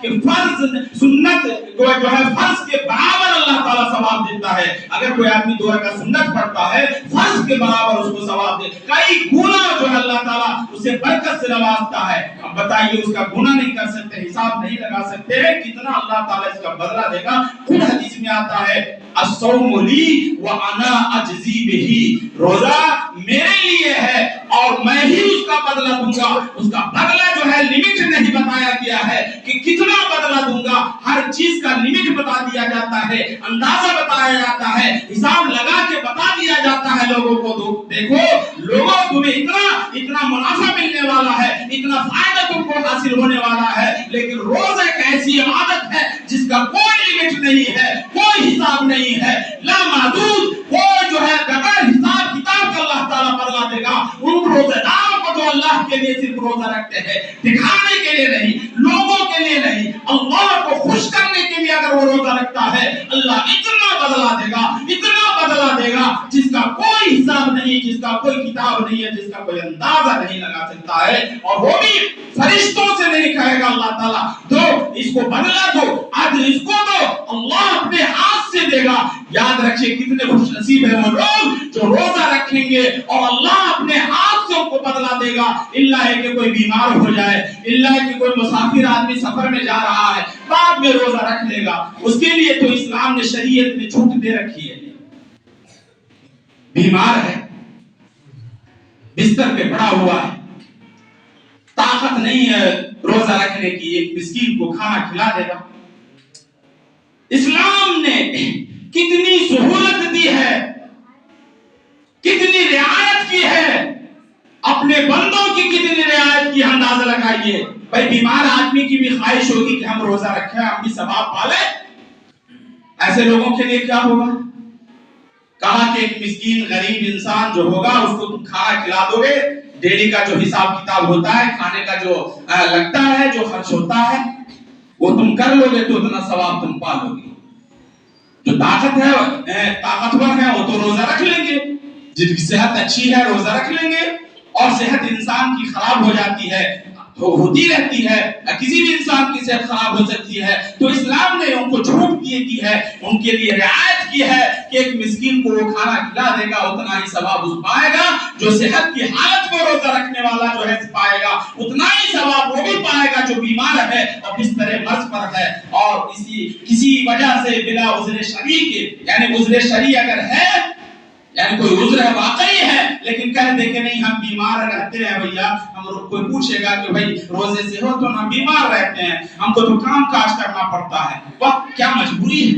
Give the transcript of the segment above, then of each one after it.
کہ فرض سنت جو ہے فرض کے برابر اللہ تعالیٰ ثواب دیتا ہے. اگر کوئی آدمی 2 رکعت سنت پڑھتا ہے فرض کے برابر اس کو ثواب دے, کئی گنا جو ہے اللہ تعالیٰ اسے برکت سے نوازتا ہے. اب بتائیے اس کا گنا نہیں کر سکتے, حساب نہیں لگا سکتے کتنا اللہ تعالیٰ اس کا بدلہ دے گا. خود حدیث میں آتا ہے الصوم لی وانا اجزی بہ, روزہ میرے لیے ہے اور میں ہی اس کا بدلہ دوں گا. اس کا بدلہ جو ہے لمٹ نہیں بتایا گیا ہے کہ کتنا بدلہ دوں گا, ہر چیز کا لمٹ بتا دیا جاتا ہے, اندازہ بتایا جاتا ہے, حساب لگا کے بتا دیا جاتا ہے لوگوں کو. دیکھو لوگوں تمہیں اتنا منافع ملنے والا ہے, اتنا فائدہ تم کو حاصل ہونے والا ہے, لیکن روزہ ایک ایسی عبادت ہے جس کا کوئی لمٹ نہیں ہے, کوئی حساب نہیں ہے, لا محدود. وہ جو ہے بغیر حساب کتاب کا اللہ تعالیٰ بدلا دے گا. ان روزے داروں کو جو اللہ کے لیے صرف روزہ رکھتے ہیں, دکھانے کے لیے نہیں, لوگوں کے لیے نہیں, اللہ کو خوش کرنے کے لیے اگر وہ روزہ رکھتا ہے, اللہ اتنا بدلا دے گا, اتنا بدلا دے گا جس کا کوئی حساب نہیں, جس کا کوئی کتاب نہیں ہے, جس کا کوئی اندازہ نہیں لگا سکتا ہے. اور وہ بھی فرشتوں سے نہیں کہے گا اللہ تعالیٰ دو اس کو بدلا دو, آج اس کو دو, اللہ اپنے ہاتھ سے دے گا. یاد رکھیے کتنے خوش نصیب ہیں وہ لوگ جو روزہ رکھیں گے اور اللہ اپنے ہاتھ سے ان کو بدلا دے گا. اللہ ہے کہ کوئی بیمار ہو جائے, اللہ ہے کہ کوئی مسافر آدمی سفر میں جا رہا ہے, بعد میں روزہ رکھ لے گا, اس کے لیے تو اسلام نے شریعت میں چھوٹ دے رکھی ہے. بیمار ہے, بستر پہ پڑا ہوا ہے, طاقت نہیں ہے روزہ رکھنے کی, ایک مسکین کو کھانا کھلا دے گا. اسلام نے کتنی سہولت دی ہے, کتنی رعایت کی ہے, اپنے بندوں کی کتنی رعایت کی, اندازہ لگائیے. بھائی بیمار آدمی کی بھی خواہش ہوگی کہ ہم روزہ رکھیں, ہم بھی ثواب پالیں. ایسے لوگوں کے لیے کیا ہوگا؟ کہا کہ ایک مسکین غریب انسان جو ہوگا اس کو تم کھانا کھلا دو گے, ڈیلی کا جو حساب کتاب ہوتا ہے, کھانے کا جو لگتا ہے, جو خرچ ہوتا ہے, وہ تم کر لو گے تو اتنا ثواب تم پالو گے. جو طاقتور ہے وہ تو روزہ رکھ لیں گے, جن کی صحت اچھی ہے روزہ رکھ لیں گے, اور صحت انسان کی خراب ہو جاتی ہے, ہوتی رہتی ہے, کسی بھی انسان کی صحت خراب ہو سکتی ہے. تو اسلام نے ان کو چھوٹ دی ہے, ان کے لیے رعایت کی ہے کہ ایک مسکین کو وہ کھانا کھلا دے گا, اتنا ہی ثواب اس پائے گا. جو صحت کی حالت میں روزہ رکھنے والا جو ہے پائے گا, اتنا ہی ثواب وہ بھی پائے گا جو بیمار ہے اور بستر مرض پر ہے, اور کسی وجہ سے بلا عذر شرعی کے, یعنی عذر شرعی اگر ہے, یعنی کوئی عذر ہے واقعی ہے, لیکن کہہ دے کہ نہیں ہم بیمار رہتے ہیں بھیا, ہم کوئی پوچھے گا کہ بھائی روزے سے ہو تو ہم بیمار رہتے ہیں, ہم کو تو کام کاج کرنا پڑتا ہے. واہ کیا مجبوری ہے.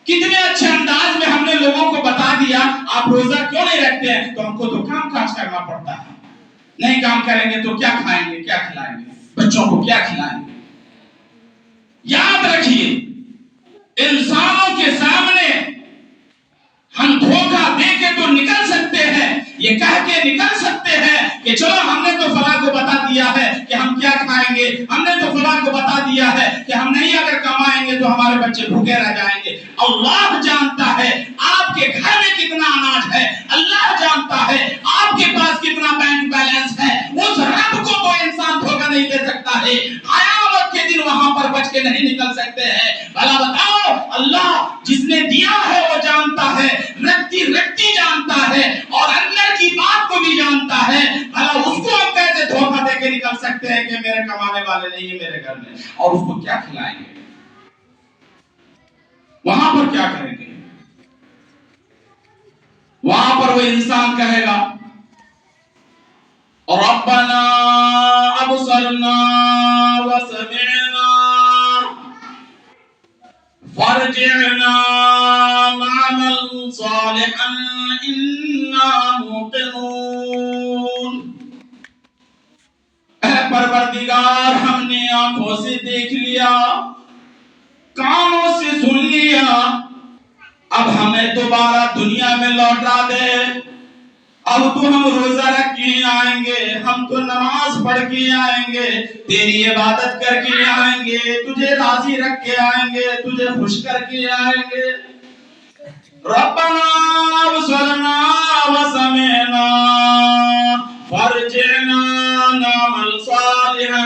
کتنے اچھے انداز میں ہم نے لوگوں کو بتا دیا آپ روزہ کیوں نہیں رکھتے ہیں, تو ہم کو تو کام کاج کرنا پڑتا ہے, نہیں کام کریں گے تو کیا کھائیں گے, کیا کھلائیں گے, بچوں کو کیا کھلائیں گے. یاد رکھیے انسانوں کے سامنے ہم دھوکہ دے کے تو نکل سکتے ہیں, یہ کہہ کے نکل سکتے ہیں کہ چلو ہم نے تو فلاں کو بتا دیا ہے کہ ہم کیا کھائیں گے, ہم نے تو فلاں کو بتا دیا ہے کہ ہم نہیں اگر کمائیں گے تو ہمارے بچے بھوکے رہ جائیں گے. اللہ جانتا ہے آپ کے گھر میں کتنا اناج ہے, اللہ جانتا ہے آپ کے پاس کتنا بینک بیلنس ہے, اس رب کو تو انسان دھوکہ نہیں دے سکتا ہے. قیامت کے دن وہاں پر بچ کے نہیں نکل سکتے ہیں. بھلا بتاؤ اللہ جس نے دیا ہے وہ جانتا ہے, رکھتی جانتا ہے, اور اندر کی بات کو بھی جانتا ہے. بھلا اس کو ہم کیسے دھوکہ دے کے نکل سکتے ہیں کہ میرے کمانے والے نہیں ہیں میرے گھر میں, اور اس کو کیا کھلائیں گے, وہاں پر کیا کریں گے. وہاں پر وہ انسان کہے گا ربنا ابصرنا وسمعنا فارجعنا نعمل صالحا انا موقنون. اے پروردگار ہم نے آنکھوں سے دیکھ لیا, کانوں سے سن لیا, اب ہمیں دوبارہ دنیا میں لوٹا دے. اب تو ہم روزہ رکھ کے آئیں گے, ہم تو نماز پڑھ کے آئیں گے, تیری عبادت کر کے آئیں گے, تجھے راضی رکھ کے آئیں گے, تجھے خوش کر کے آئیں گے. ربنا ابصرنا وسمعنا فارجعنا نعمل صالحا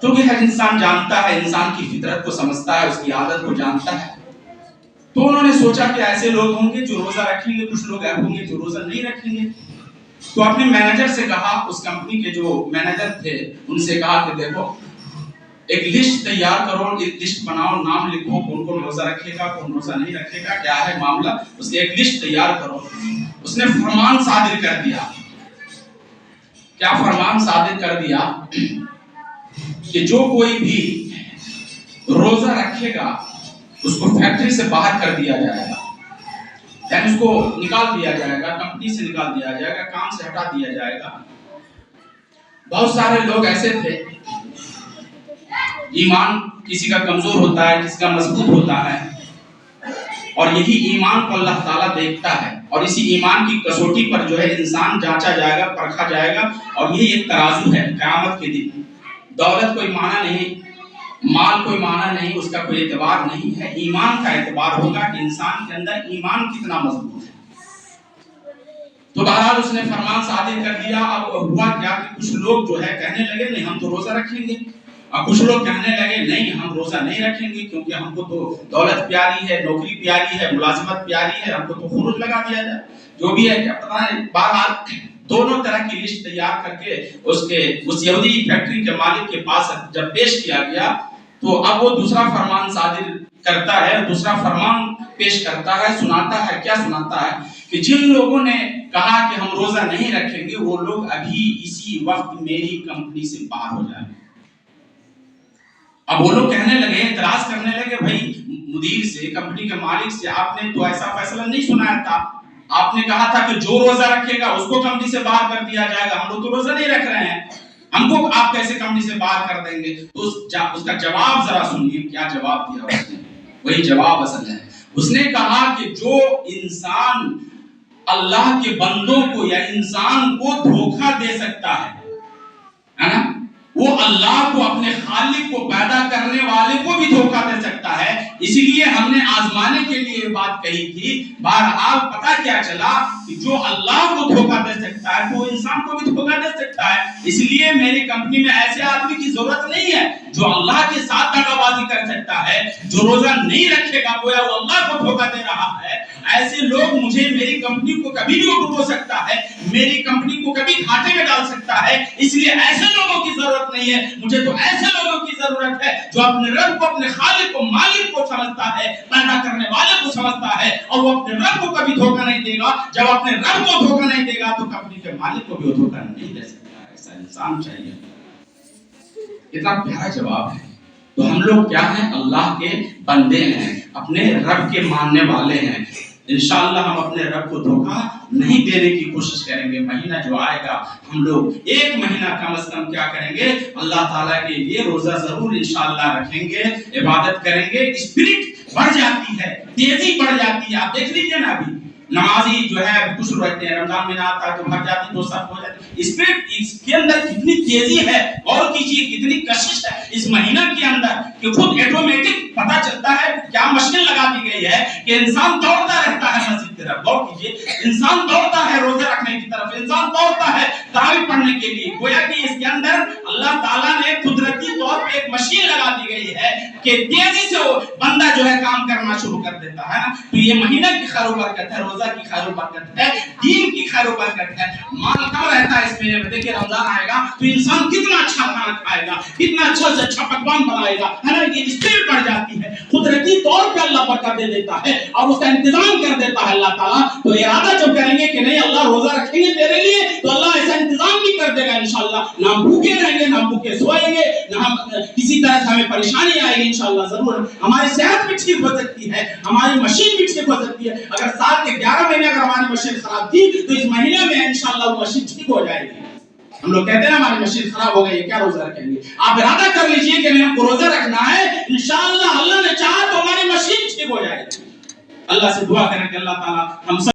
کیونکہ ہر انسان جانتا ہے، انسان کی فطرت کو سمجھتا ہے، اس کی عادت کو جانتا ہے. تو انہوں نے سوچا کہ ایسے لوگ ہوں گے جو روزہ رکھیں گے، کچھ لوگ ہوں گے جو روزہ نہیں رکھیں گے. تو اپنے مینیجر سے کہا، اس کمپنی کے جو مینیجر تھے ان سے کہا کہ دیکھو ایک لسٹ تیار کرو، ایک لسٹ بناؤ، نام لکھو کون کون روزہ رکھے گا، کون روزہ نہیں رکھے گا، کیا ہے معاملہ، اس کی ایک لسٹ تیار کرو. اس نے فرمان صادر کر دیا. کیا فرمان صادر کر دیا کہ جو کوئی بھی روزہ رکھے گا اس کو فیکٹری سے باہر کر دیا جائے گا، یعنی اس کو نکال دیا جائے گا، کمپنی سے نکال دیا جائے گا، کام سے ہٹا دیا جائے گا. بہت سارے لوگ ایسے تھے، ایمان کسی کا کمزور ہوتا ہے، کسی کا مضبوط ہوتا ہے، اور یہی ایمان کو اللہ تعالیٰ دیکھتا ہے، اور اسی ایمان کی کسوٹی پر جو ہے انسان جانچا جائے گا، پرکھا جائے گا. اور یہ ایک ترازو ہے قیامت کے دن. دولت کوئی معنی نہیں، مال کوئی معنی نہیں، اس کا کوئی اعتبار نہیں ہے. ایمان کا اعتبار ہوگا کہ انسان کے اندر ایمان کتنا مضبوط ہے. تو بہرحال اس نے فرمان صادر کر دیا. اب ہوا کیا کہ کچھ لوگ جو ہے کہنے لگے نہیں ہم تو روزہ رکھیں گے، اور کچھ لوگ کہنے لگے نہیں ہم روزہ نہیں رکھیں گے کیونکہ ہم کو تو دولت پیاری ہے، نوکری پیاری ہے، ملازمت پیاری ہے، ہم کو تو خروج لگا دیا جائے. جو بھی ہے کیا پتہ ہے. بہرحال دونوں طرح کی لسٹ تیار کر کے اس یہودی فیکٹری کے مالک کے پاس جب پیش کیا گیا تو اب وہ دوسرا فرمان صادر کرتا ہے، دوسرا فرمان پیش کرتا ہے، سناتا ہے. کیا سناتا ہے کہ جن لوگوں نے کہا کہ ہم روزہ نہیں رکھیں گے وہ لوگ ابھی اسی وقت میری کمپنی سے باہر ہو جائیں. اب وہ لوگ کہنے لگے، اعتراض کرنے لگے، بھائی مدیر سے، کمپنی کے مالک سے آپ نے تو ایسا فیصلہ نہیں سنایا تھا. آپ نے کہا تھا کہ جو روزہ رکھے گا اس کو کمپنی سے باہر کر دیا جائے گا. ہم لوگ تو روزہ نہیں رکھ رہے ہیں، ہم کو آپ کیسے کمپنی سے باہر کر دیں گے. تو اس کا جواب ذرا سنیے، کیا جواب دیا اس نے. وہی جواب اصل ہے. اس نے کہا کہ جو انسان اللہ کے بندوں کو یا انسان کو دھوکہ دے سکتا ہے نا، وہ اللہ کو، اپنے خالق کو، پیدا کرنے والے کو بھی دھوکہ دے سکتا ہے. اسی لیے ہم نے آزمانے کے لیے یہ بات کہی تھی. بہرحال پتہ کیا چلا کہ جو اللہ کو دھوکہ دے سکتا ہے وہ انسان کو بھی دھوکہ دے سکتا ہے. اس لیے میری کمپنی میں ایسے آدمی کی ضرورت نہیں ہے جو اللہ کے ساتھ دغا بازی کر سکتا ہے، جو روزہ نہیں رکھے گا گویا وہ اللہ کو دھوکہ دے رہا ہے. ایسے لوگ مجھے، میری کمپنی کو کبھی بھی ڈبو سکتا ہے، میری کمپنی کو کبھی گھاٹے میں ڈال سکتا ہے. اس لیے ایسے لوگوں کی ضرورت نہیں ہے، مجھے تو ایسے لوگوں کی ضرورت ہے جو اپنے رب کو، اپنے خالق کو، مالک کو سمجھتا ہے، پیدا کرنے والے کو سمجھتا ہے، اور وہ اپنے رب کو کبھی دھوکہ نہیں دے گا. جب اپنے رب کو دھوکہ نہیں دے گا تو کمپنی کے مالک کو بھی دھوکہ نہیں دے سکتا. ایسا انسان چاہیے. اتنا پیارا جواب ہے. تو ہم لوگ کیا ہیں؟ اللہ کے بندے ہیں، اپنے رب کے ماننے والے ہیں. انشاءاللہ ہم اپنے رب کو دھوکہ نہیں دینے کی کوشش کریں گے. مہینہ جو آئے گا ہم لوگ ایک مہینہ کم از کم کیا کریں گے؟ اللہ تعالیٰ کے لیے روزہ ضرور انشاءاللہ رکھیں گے، عبادت کریں گے. اسپرٹ بڑھ جاتی ہے، تیزی بڑھ جاتی ہے. آپ دیکھ لیجئے نا، ابھی نمازی جو ہے خوش رہتے ہیں، رمضان مہینہ آتا ہے تو بھر جاتی، تو سب ہو جاتی. اسپرٹ اس کے اندر کتنی تیزی ہے، غور کیجئے کتنی کشش ہے اس مہینہ کے اندر کہ خود ایٹومیٹک پتہ چلتا ہے. کیا مشین لگا دی گئی ہے کہ انسان دوڑتا رہتا ہے مسجد کی طرف. غور کیجئے، انسان دوڑتا ہے روزے رکھنے کی طرف، انسان دوڑتا ہے تراویح پڑھنے کے لیے. گویا کہ اس کے اندر اللہ تعالیٰ نے قدرتی طور پہ ایک مشین لگا دی گئی ہے کہ تیزی سے وہ بندہ جو ہے کام کرنا شروع کر دیتا ہے نا. تو یہ مہینہ کی خیر و برکت ہے، روزہ کی خیر و برکت ہے، دین کی خیر و برکت ہے. مال کم رہتا ہے اس مہینے میں. دیکھیں رمضان آئے گا تو انسان کتنا اچھا کھانا کھائے گا، کتنا اچھا سے اچھا پکوان بنائے گا، ہے نا. یہ اسپرٹ بڑھ جاتی ہے، قدرتی طور پہ اللہ برکت دے دیتا ہے اور اس کا انتظام کر دیتا ہے اللہ تعالیٰ. تو ارادہ جب کریں گے کہ نہیں اللہ روزہ رکھیں گے تیرے لیے، تو اللہ ایسا انتظام بھی کر دے گا انشاءاللہ. نہ ہم بھوکے رہیں گے، نہ ہم بھوکے سوئیں گے، نہ ہم کسی طرح سے ہمیں پریشانی آئے گی. انشاءاللہ ضرور ہماری صحت بھی ٹھیک ہو سکتی ہے، ہماری مشین بھی ٹھیک ہو سکتی ہے. اگر سال کے 11 مہینے اگر ہماری مشین خراب تھی تو اس مہینے میں انشاءاللہ وہ مشین ٹھیک ہو جائے گی. ہم لوگ کہتے ہیں ہماری مشین خراب ہو گئی ہے، کیا روزہ رکھیں گے؟ آپ ارادہ کر لیجئے کہ ہم کو روزہ رکھنا ہے، انشاءاللہ اللہ نے چاہا تو ہماری مشین ٹھیک ہو جائے گی. اللہ سے دعا کریں کہ اللہ تعالیٰ ہم سب